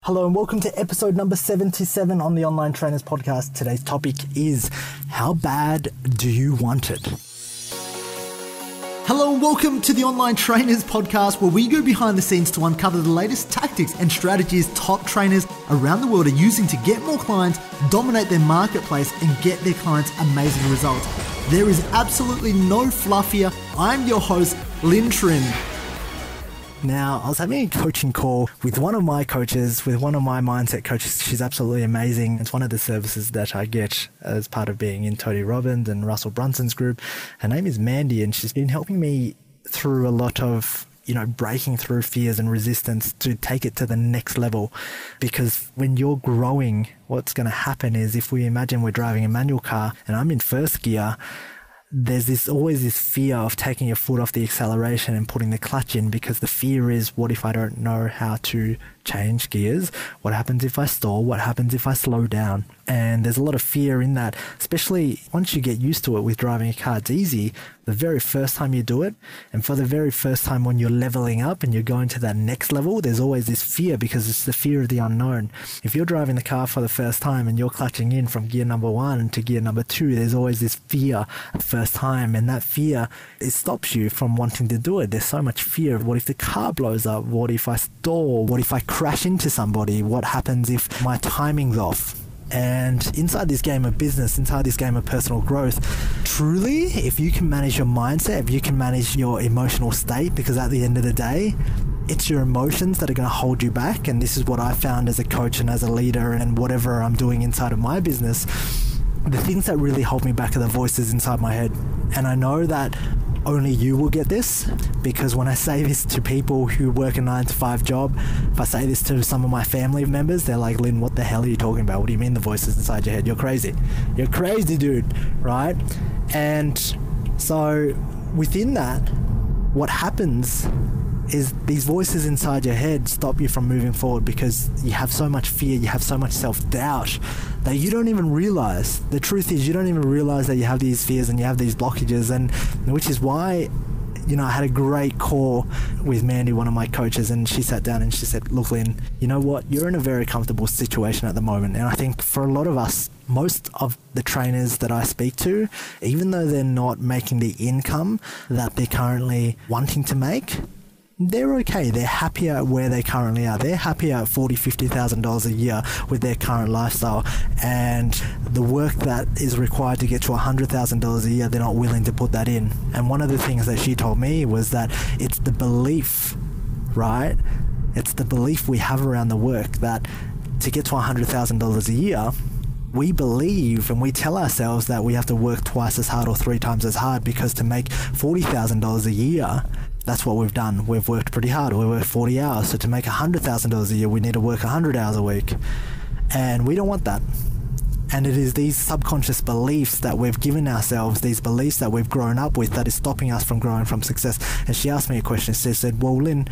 Hello and welcome to episode number 77 on the Online Trainers Podcast. Today's topic is, how bad do you want it? Hello and welcome to the Online Trainers Podcast, where we go behind the scenes to uncover the latest tactics and strategies top trainers around the world are using to get more clients, dominate their marketplace, and get their clients amazing results. There is absolutely no fluff here. I'm your host, Lynn Trim. Now, I was having a coaching call with one of my coaches, with one of my mindset coaches. She's absolutely amazing. It's one of the services that I get as part of being in Tony Robbins and Russell Brunson's group. Her name is Mandy, and she's been helping me through a lot of, breaking through fears and resistance to take it to the next level. Because when you're growing, what's going to happen is, if we imagine we're driving a manual car and I'm in first gear, there's always this fear of taking your foot off the acceleration and putting the clutch in, because the fear is, what if I don't know how to change gears? What happens if I stall? What happens if I slow down? And there's a lot of fear in that, especially once you get used to it with driving a car. It's easy the very first time you do it, and for the very first time when you're leveling up and you're going to that next level, there's always this fear, because it's the fear of the unknown. If you're driving the car for the first time and you're clutching in from gear number 1 to gear number 2, there's always this fear the first time, and that fear, it stops you from wanting to do it. There's so much fear. What if the car blows up? What if I stall? What if I crash into somebody? What happens if my timing's off? And inside this game of business, inside this game of personal growth, truly, if you can manage your mindset, if you can manage your emotional state, because at the end of the day, it's your emotions that are going to hold you back. And this is what I found as a coach and as a leader and whatever I'm doing inside of my business. The things that really hold me back are the voices inside my head. And I know that only you will get this, because when I say this to people who work a 9-to-5 job, if I say this to some of my family members, they're like, Lynn, what the hell are you talking about? What do you mean the voices inside your head? You're crazy. You're crazy, dude, right? And so within that, what happens is these voices inside your head stop you from moving forward, because you have so much fear, you have so much self-doubt that you don't even realize. The truth is, you don't even realize that you have these fears and you have these blockages, and which is why, I had a great call with Mandy, one of my coaches, and she sat down and she said, look, Lynn, you know what? You're in a very comfortable situation at the moment. And I think for a lot of us, most of the trainers that I speak to, even though they're not making the income that they're currently wanting to make, they're okay. They're happier where they currently are. They're happier at $40,000, $50,000 a year with their current lifestyle. And the work that is required to get to $100,000 a year, they're not willing to put that in. And one of the things that she told me was that it's the belief, right? It's the belief we have around the work that to get to $100,000 a year, we believe and we tell ourselves that we have to work twice as hard or 3 times as hard, because to make $40,000 a year, that's what we've done. We've worked pretty hard. We worked 40 hours. So to make $100,000 a year, we need to work 100 hours a week. And we don't want that. And it is these subconscious beliefs that we've given ourselves, these beliefs that we've grown up with, that is stopping us from growing from success. And she asked me a question. She said, well, Lynn,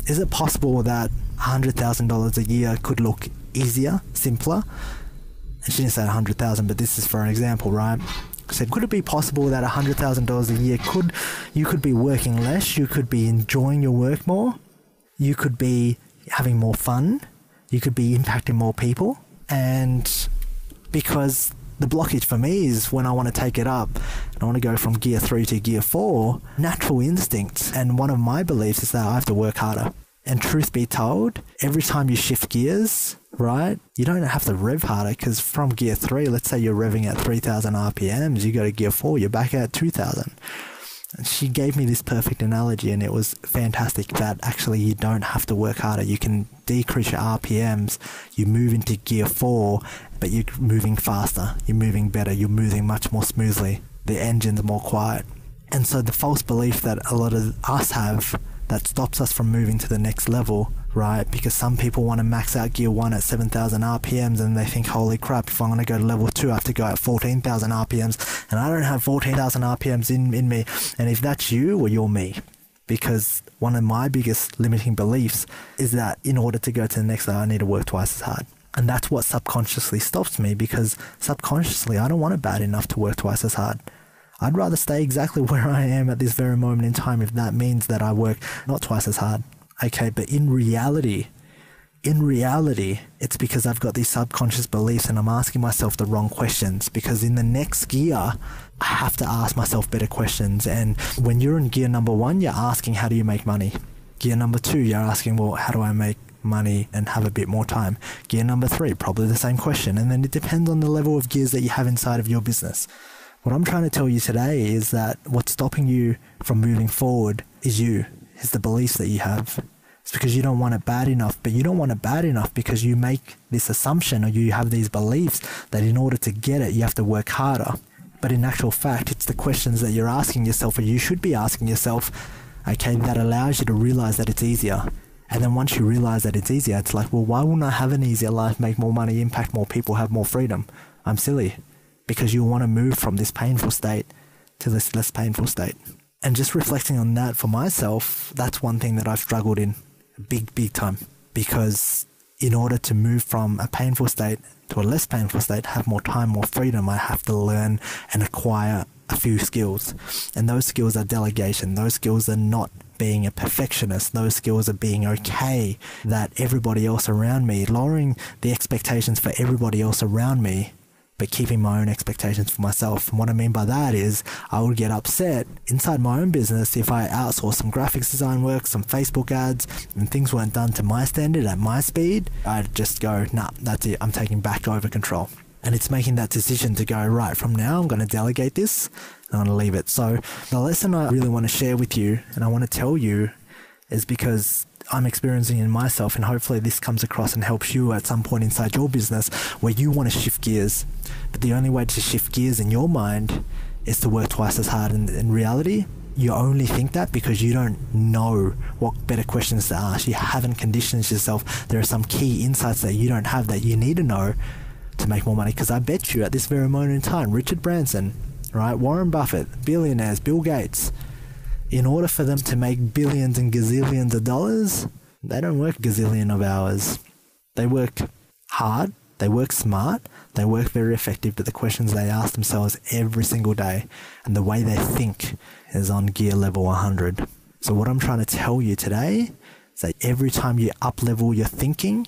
is it possible that $100,000 a year could look easier, simpler? And she didn't say 100,000, but this is for an example, right? Said, could it be possible that $100,000 a year you could be working less, you could be enjoying your work more, you could be having more fun, you could be impacting more people? And because the blockage for me is when I want to take it up and I want to go from gear 3 to gear 4, natural instinct, and one of my beliefs is that I have to work harder. And truth be told, every time you shift gears, right, you don't have to rev harder, because from gear 3, let's say you're revving at 3,000 RPMs, you go to gear 4, you're back at 2,000. And she gave me this perfect analogy, and it was fantastic, that actually you don't have to work harder. You can decrease your RPMs, you move into gear 4, but you're moving faster, you're moving better, you're moving much more smoothly. The engine's more quiet. And so the false belief that a lot of us have that stops us from moving to the next level, right? Because some people want to max out gear 1 at 7,000 RPMs and they think, holy crap, if I'm going to go to level 2, I have to go at 14,000 RPMs, and I don't have 14,000 RPMs in me. And if that's you, well, you're me. Because one of my biggest limiting beliefs is that in order to go to the next level, I need to work twice as hard. And that's what subconsciously stops me, because subconsciously, I don't want it bad enough to work twice as hard. I'd rather stay exactly where I am at this very moment in time if that means that I work not twice as hard. Okay, but in reality, In reality, it's because I've got these subconscious beliefs and I'm asking myself the wrong questions, because in the next gear, I have to ask myself better questions. And when you're in gear number 1, you're asking, how do you make money? Gear number 2, you're asking, well, how do I make money and have a bit more time? Gear number 3, probably the same question. And then it depends on the level of gears that you have inside of your business. What I'm trying to tell you today is that what's stopping you from moving forward is the beliefs that you have. It's because you don't want it bad enough, but you don't want it bad enough because you make this assumption, or you have these beliefs that in order to get it, you have to work harder. But in actual fact, it's the questions that you're asking yourself, or you should be asking yourself, okay, that allows you to realize that it's easier. And then once you realize that it's easier, it's like, well, why wouldn't I have an easier life, make more money, impact more people, have more freedom? I'm silly. Because you want to move from this painful state to this less painful state. And just reflecting on that for myself, that's one thing that I've struggled in big time. Because in order to move from a painful state to a less painful state, have more time, more freedom, I have to learn and acquire a few skills. And those skills are delegation. Those skills are not being a perfectionist. Those skills are being okay that everybody else around me, lowering the expectations for everybody else around me, but keeping my own expectations for myself. And what I mean by that is I would get upset inside my own business if I outsourced some graphics design work, some Facebook ads, and things weren't done to my standard at my speed. I'd just go, nah, that's it. I'm taking back over control. And it's making that decision to go, right, from now I'm going to delegate this and I'm going to leave it. So the lesson I really want to share with you and I want to tell you is because I'm experiencing in myself, and hopefully this comes across and helps you at some point inside your business where you want to shift gears. But the only way to shift gears in your mind is to work twice as hard. And in reality, you only think that because you don't know what better questions to ask. You haven't conditioned yourself. There are some key insights that you don't have that you need to know to make more money. Because I bet you at this very moment in time, Richard Branson, right, Warren Buffett, billionaires, Bill Gates, in order for them to make billions and gazillions of dollars, they don't work a gazillion of hours. They work hard, they work smart, they work very effective, but the questions they ask themselves every single day and the way they think is on gear level 100. So what I'm trying to tell you today is that every time you up-level your thinking,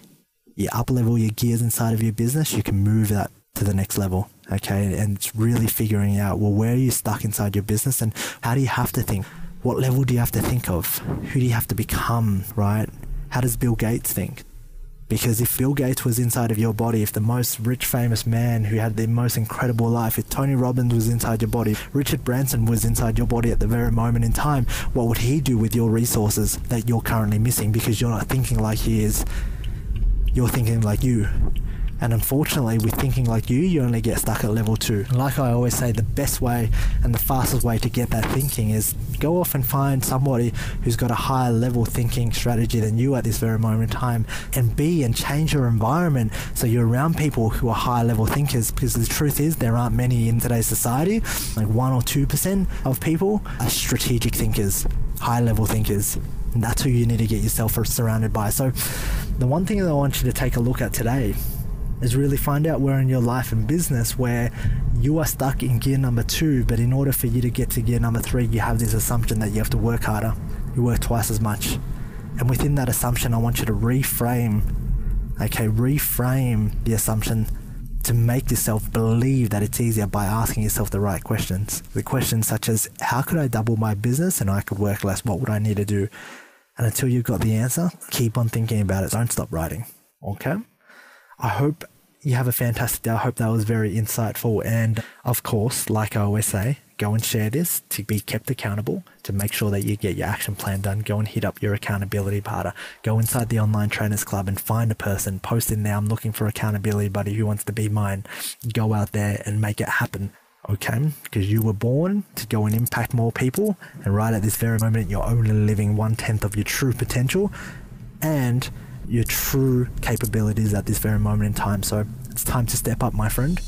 you up-level your gears inside of your business, you can move that to the next level, okay? And it's really figuring out, well, where are you stuck inside your business and how do you have to think? What level do you have to think of? Who do you have to become, right? How does Bill Gates think? Because if Bill Gates was inside of your body, if the most rich, famous man who had the most incredible life, if Tony Robbins was inside your body, Richard Branson was inside your body at the very moment in time, what would he do with your resources that you're currently missing? Because you're not thinking like he is, you're thinking like you. And unfortunately, with thinking like you only get stuck at level 2. And like I always say, the best way and the fastest way to get that thinking is go off and find somebody who's got a higher level thinking strategy than you at this very moment in time, and change your environment so you're around people who are higher level thinkers. Because the truth is, there aren't many in today's society. Like 1 or 2% of people are strategic thinkers, high level thinkers. And that's who you need to get yourself surrounded by. So the one thing that I want you to take a look at today is really find out where in your life and business where you are stuck in gear number 2, but in order for you to get to gear number 3, you have this assumption that you have to work harder. You work twice as much. And within that assumption, I want you to reframe the assumption to make yourself believe that it's easier by asking yourself the right questions. The questions such as, how could I double my business and I could work less? What would I need to do? And until you've got the answer, keep on thinking about it. Don't stop writing. Okay? I hope you have a fantastic day. I hope that was very insightful. And of course, like I always say, go and share this to be kept accountable, to make sure that you get your action plan done. Go and hit up your accountability partner. Go inside the Online Trainers Club and find a person. Post in there, I'm looking for accountability buddy who wants to be mine. Go out there and make it happen. Okay? Because you were born to go and impact more people. And right at this very moment, you're only living 1/10 of your true potential and your true capabilities at this very moment in time. So it's time to step up, my friend.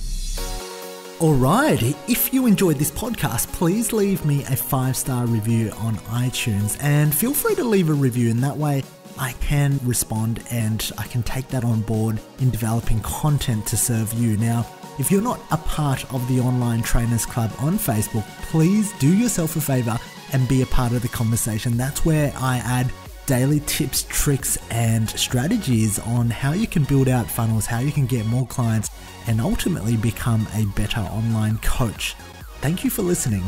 Alright, if you enjoyed this podcast, please leave me a 5-star review on iTunes and feel free to leave a review, and that way I can respond and I can take that on board in developing content to serve you. Now, if you're not a part of the Online Trainers Club on Facebook, please do yourself a favor and be a part of the conversation. That's where I add daily tips, tricks, and strategies on how you can build out funnels, how you can get more clients, and ultimately become a better online coach. Thank you for listening.